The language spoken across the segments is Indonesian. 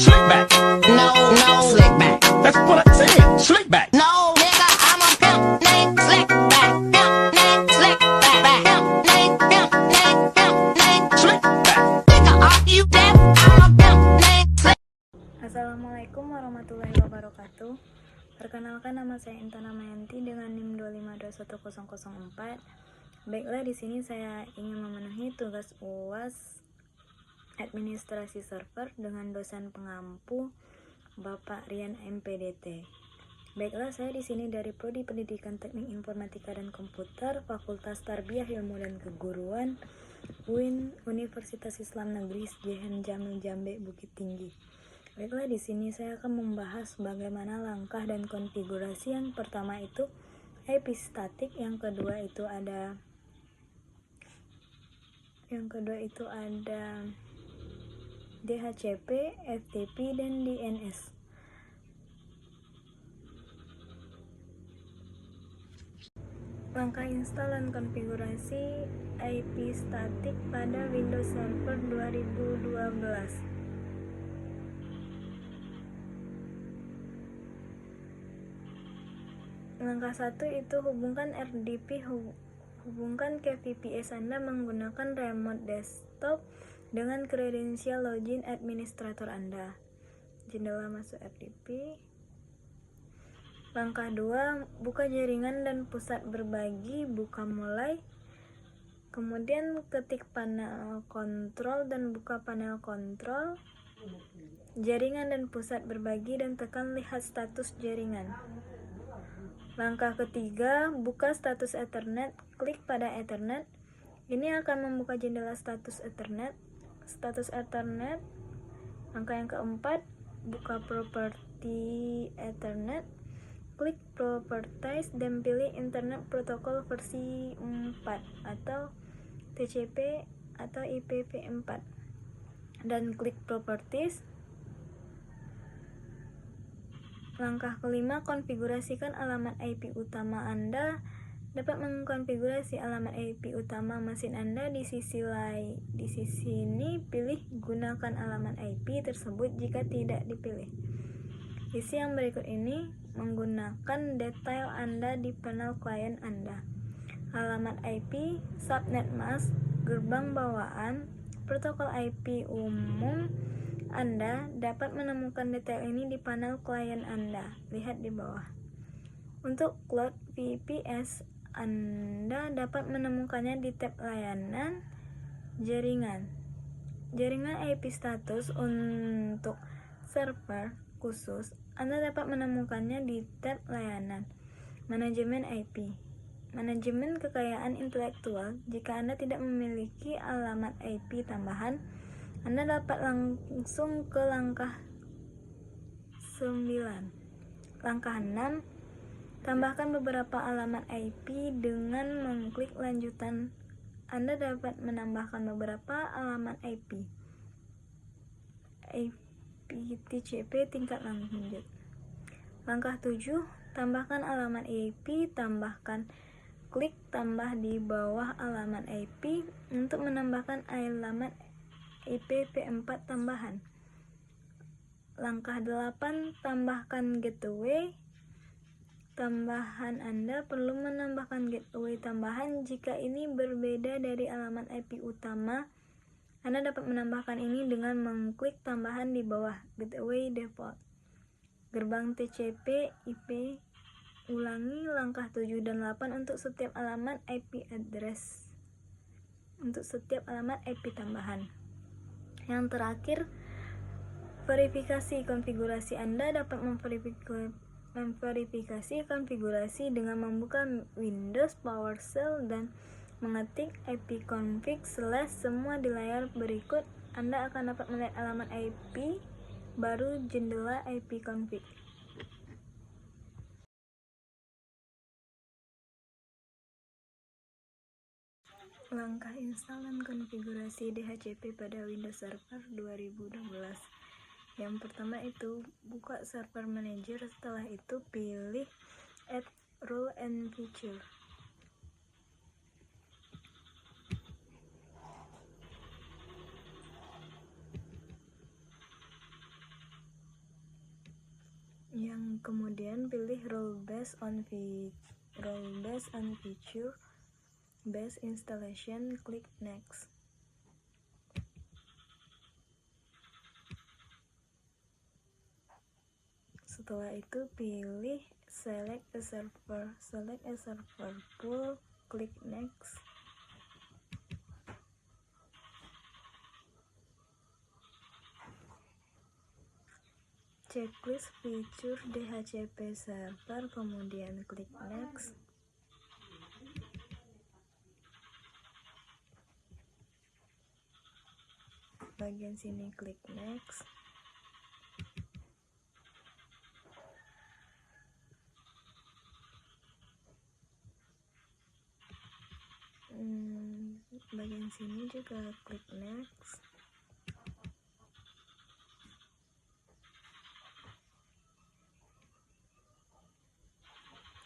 Slick back. No, slick back. That's what I said. Slick back. No, nigga, I'm a pimp named Slick back. Pimp named Slick back. Pimp named Slick back. Nigga, are you deaf? I'm a pimp named Slick. Assalamualaikum warahmatullahi wabarakatuh. Perkenalkan, nama saya Intan Amayanti dengan NIM 2521004. Baiklah, di sini saya ingin memenuhi tugas UAS administrasi server dengan dosen pengampu Bapak Rian MPDT. Baiklah, saya di sini dari Prodi Pendidikan Teknik Informatika dan Komputer, Fakultas Tarbiyah Ilmu dan Keguruan, UIN, Universitas Islam Negeri Sjehan Jamil Jambe Bukit Tinggi. Baiklah, di sini saya akan membahas bagaimana langkah dan konfigurasi. Yang pertama itu IP statik, yang kedua itu ada DHCP, FTP, dan DNS. Langkah install dan konfigurasi IP statik pada Windows Server 2012. Langkah 1 itu hubungkan RDP, hubungkan ke VPS Anda menggunakan remote desktop dengan kredensial login administrator Anda. Jendela masuk RDP. Langkah 2, buka jaringan dan pusat berbagi, buka mulai. Kemudian ketik panel kontrol dan buka panel kontrol, jaringan dan pusat berbagi, dan tekan lihat status jaringan. Langkah ketiga, buka status Ethernet, klik pada Ethernet. Ini akan membuka jendela status Ethernet. Langkah yang keempat, buka properti Ethernet, klik Properties dan pilih Internet Protocol versi 4 atau TCP atau IPv4 dan klik Properties. Langkah kelima, konfigurasikan alamat IP utama Anda. Dapat mengkonfigurasi alamat IP utama mesin Anda di sisi ini pilih gunakan alamat IP tersebut jika tidak dipilih. Isi yang berikut ini menggunakan detail Anda di panel klien Anda. Alamat IP, subnet mask, gerbang bawaan, protokol IP umum. Anda dapat menemukan detail ini di panel klien Anda. Lihat di bawah. Untuk cloud VPS, Anda dapat menemukannya di tab layanan jaringan. Jaringan IP status untuk server khusus, Anda dapat menemukannya di tab layanan manajemen IP. Manajemen kekayaan intelektual, jika Anda tidak memiliki alamat IP tambahan, Anda dapat langsung ke langkah 9. Langkah 6, tambahkan beberapa alamat IP dengan mengklik lanjutan. Anda dapat menambahkan beberapa alamat IP TCP tingkat lanjut. Langkah 7, tambahkan alamat IP, klik tambah di bawah alamat IP untuk menambahkan alamat IPv4 tambahan. Langkah 8, tambahkan gateway tambahan. Anda perlu menambahkan gateway tambahan jika ini berbeda dari alamat IP utama. Anda dapat menambahkan ini dengan mengklik tambahan di bawah gateway default. Gerbang TCP IP. Ulangi langkah 7 dan 8 untuk setiap alamat IP address. Untuk setiap alamat IP tambahan. Yang terakhir, verifikasi konfigurasi. Anda dapat memverifikasi konfigurasi dengan membuka Windows PowerShell dan mengetik ipconfig/ semua di layar berikut. Anda akan dapat melihat alamat IP baru jendela ipconfig. Langkah install dan konfigurasi DHCP pada Windows Server 2012. Yang pertama itu buka Server Manager, setelah itu pilih Add Role and Feature. Yang kemudian pilih role based on feature based installation, klik next. Setelah itu pilih select a server pool, klik next. Checklist fitur DHCP server, kemudian klik next. Bagian sini klik next. Bagian sini juga klik next.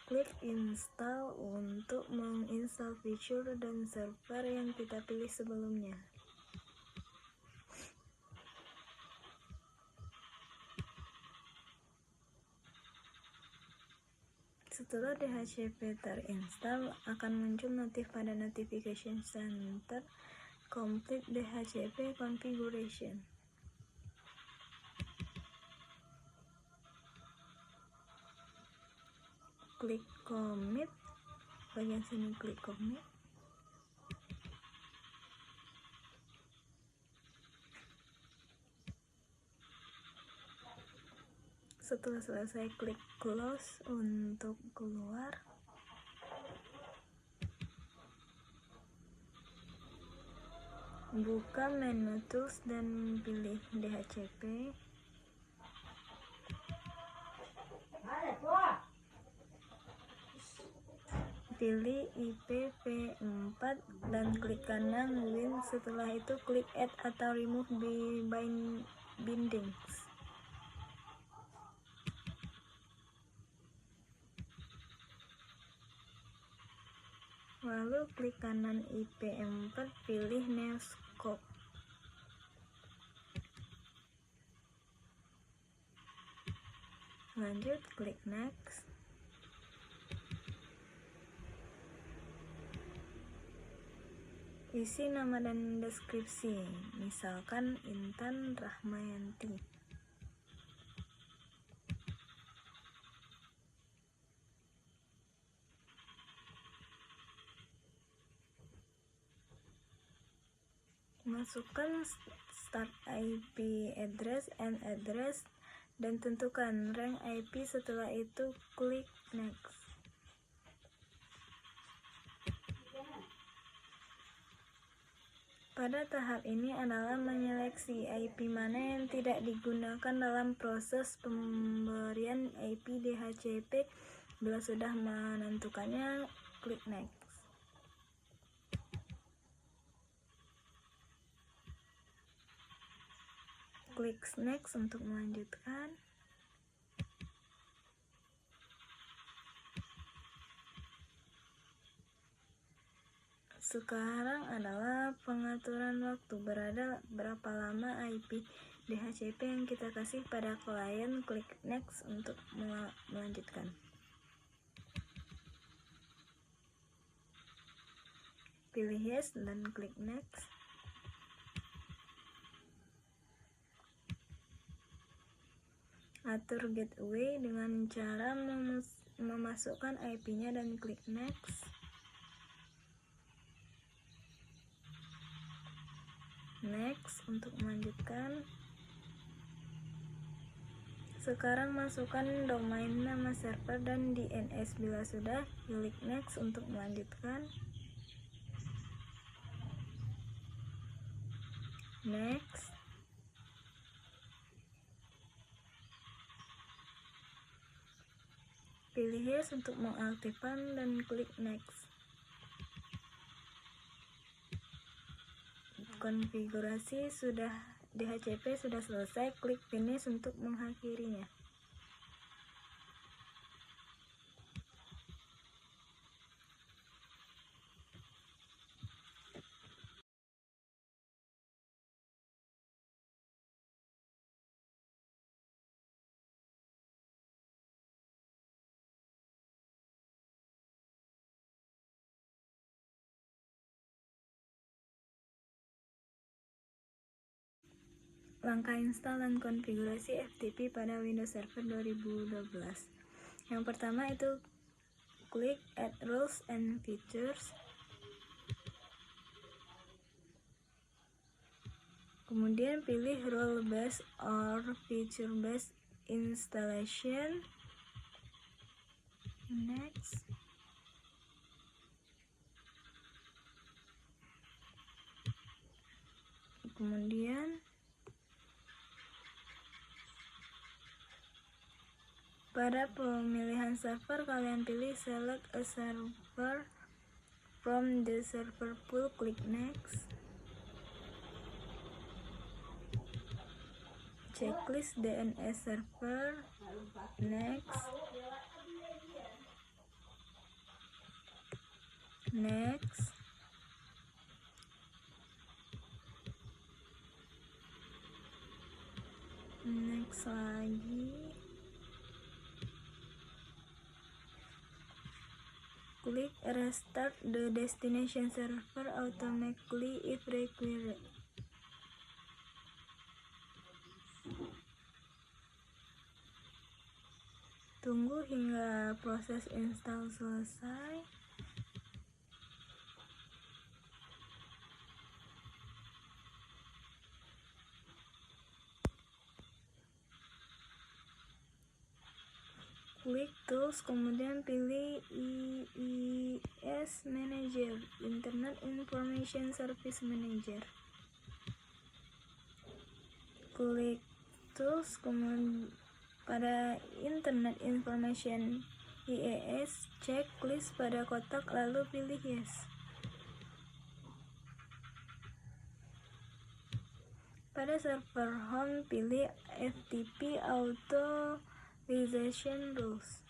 Klik install untuk menginstal fitur dan server yang kita pilih sebelumnya. Setelah DHCP terinstall, akan muncul notif pada Notification Center Complete DHCP Configuration. Klik commit, bagian sini klik commit. Setelah selesai, klik close untuk keluar. Buka menu tools dan pilih DHCP. Pilih IPv4 dan klik kanan Win. Setelah itu klik add atau remove bindings. Lalu klik kanan IPv4, pilih new scope. Lanjut, klik next. Isi nama dan deskripsi, misalkan Intan Rahmayanti. Masukkan start IP address and address dan tentukan rank IP. Setelah itu klik next. Pada tahap ini adalah menyeleksi IP mana yang tidak digunakan dalam proses pemberian IP DHCP. Bila sudah menentukannya, klik next. Klik next untuk melanjutkan. Sekarang adalah pengaturan waktu, berapa lama IP DHCP yang kita kasih pada klien. Klik next untuk melanjutkan. Pilih yes dan klik next. Atur gateway dengan cara memasukkan IP-nya dan klik next. Next untuk melanjutkan. Sekarang masukkan domain nama server dan DNS. Bila sudah, klik next untuk melanjutkan. Next. Pilih yes untuk mengaktifkan dan klik next. Konfigurasi DHCP sudah selesai, klik finish untuk mengakhirinya. Langkah install dan konfigurasi FTP pada Windows Server 2012. Yang pertama itu klik Add Rules and Features. Kemudian pilih Rule Based or Feature Based Installation. Next. Kemudian pada pemilihan server, kalian pilih select a server from the server pool, klik next. Checklist DNS server, next. Next. Next lagi. Klik restart the destination server automatically if required. Tunggu hingga proses install selesai. Klik Tools, kemudian pilih IIS Manager, Internet Information Service Manager. Klik Tools, kemudian pada Internet Information IIS, checklist pada kotak lalu pilih Yes. Pada server home, pilih FTP Authorization Rules.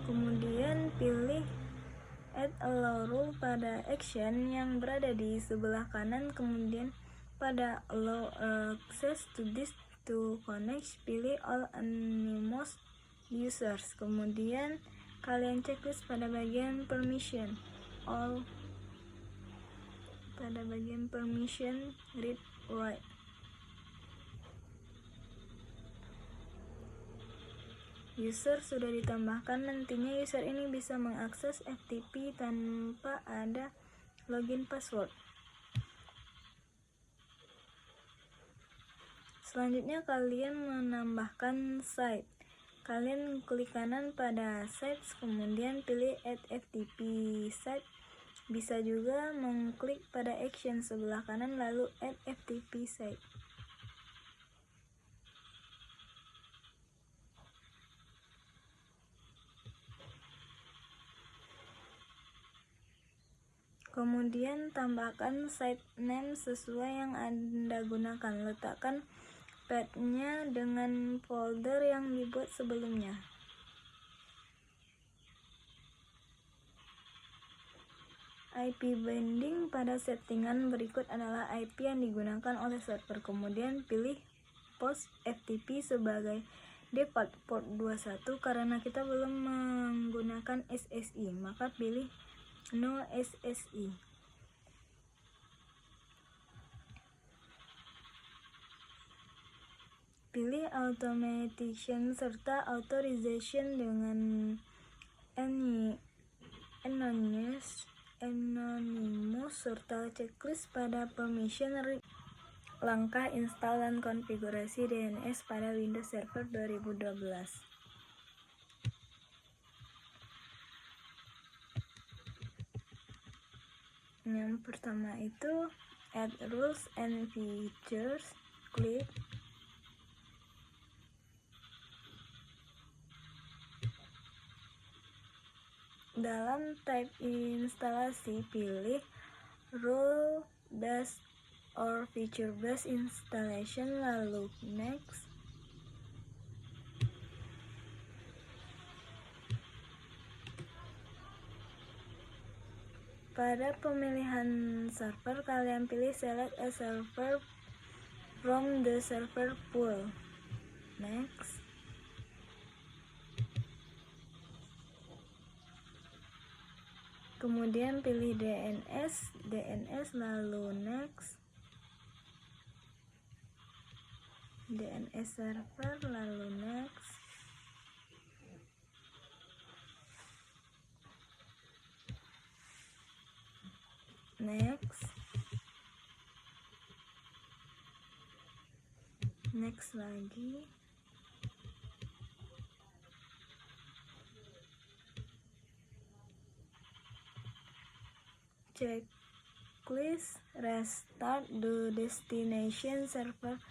Kemudian pilih Add Allow Rule pada action yang berada di sebelah kanan. Kemudian pada Allow Access to Disk to Connect, pilih All Anonymous Users. Kemudian kalian checklist pada bagian Permission All, pada bagian Permission Read Write. User sudah ditambahkan, nantinya user ini bisa mengakses FTP tanpa ada login password. Selanjutnya kalian menambahkan site. Kalian klik kanan pada sites, kemudian pilih Add FTP Site. Bisa juga mengklik pada action sebelah kanan lalu Add FTP Site. Kemudian tambahkan site name sesuai yang Anda gunakan. Letakkan path-nya dengan folder yang dibuat sebelumnya. IP binding pada settingan berikut adalah IP yang digunakan oleh server. Kemudian pilih post FTP sebagai default port 21 karena kita belum menggunakan SSI, maka pilih No SSI. Pilih Authentication serta Authorization dengan Anonymous serta checklist pada Permission Read. Langkah install dan konfigurasi DNS pada Windows Server 2012. Yang pertama itu Add Rules and Features, klik. Dalam tab instalasi, pilih Rule Based or Feature Based Installation lalu Next. Pada pemilihan server, kalian pilih Select a Server from the Server Pool. Next. Kemudian pilih DNS lalu next, DNS server lalu next, next lagi, checklist restart the destination server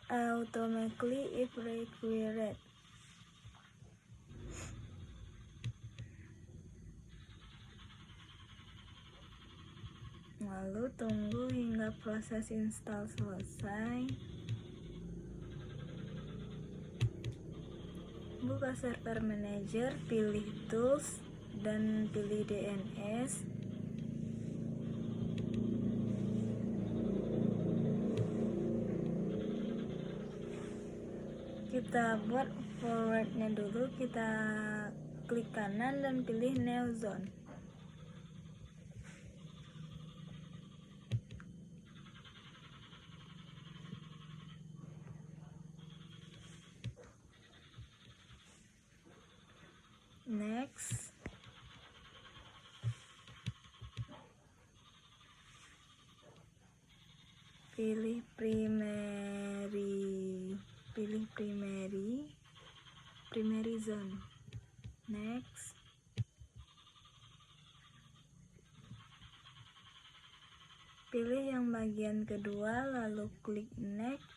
automatically if required. Lalu tunggu hingga proses install selesai. Buka server manager, pilih tools dan pilih DNS. Kita buat forwardnya dulu, kita klik kanan dan pilih new zone. Next, pilih primary zone. Next, pilih yang bagian kedua lalu klik next,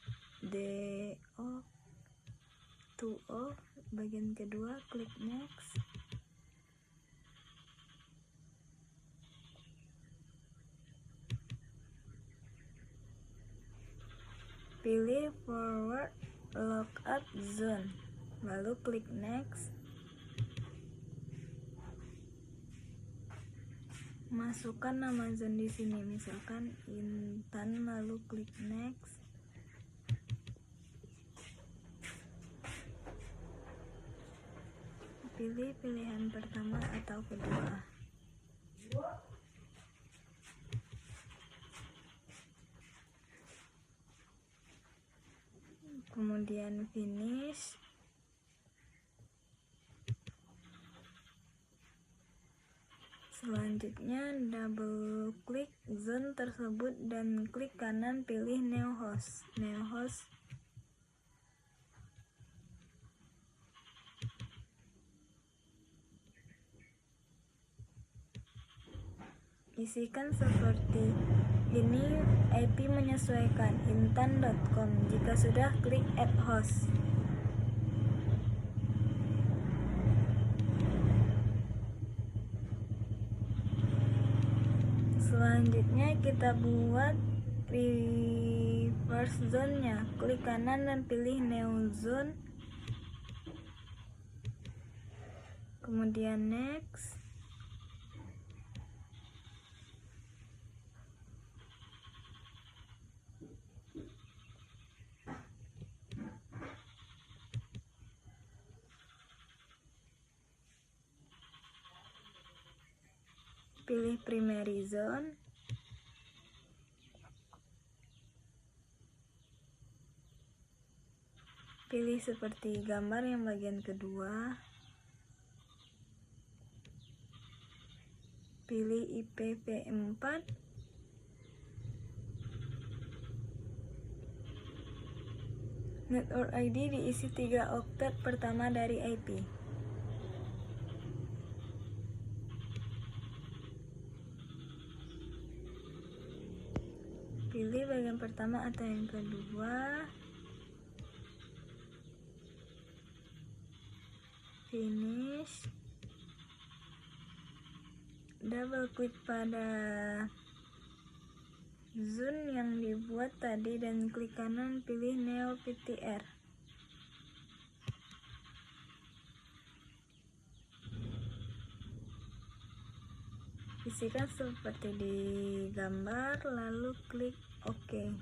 to off bagian kedua, klik next. Pilih forward logout zone lalu klik next. Masukkan nama zone di sini, misalkan Intan, lalu klik next. Pilih pilihan pertama atau kedua. Kemudian finish. Selanjutnya double klik zone tersebut dan klik kanan pilih new host. Isikan seperti ini, IP menyesuaikan intan.com. Jika sudah, klik add host. Selanjutnya kita buat reverse zone-nya. Klik kanan dan pilih new zone. Kemudian next. Pilih primary zone. Pilih seperti gambar yang bagian kedua. Pilih IPv4. Network ID diisi 3 oktet pertama dari IP. Pilih bagian pertama atau yang kedua. Finish. Double klik pada zone yang dibuat tadi dan klik kanan pilih Neo PTR. Isikan seperti di gambar lalu klik OK.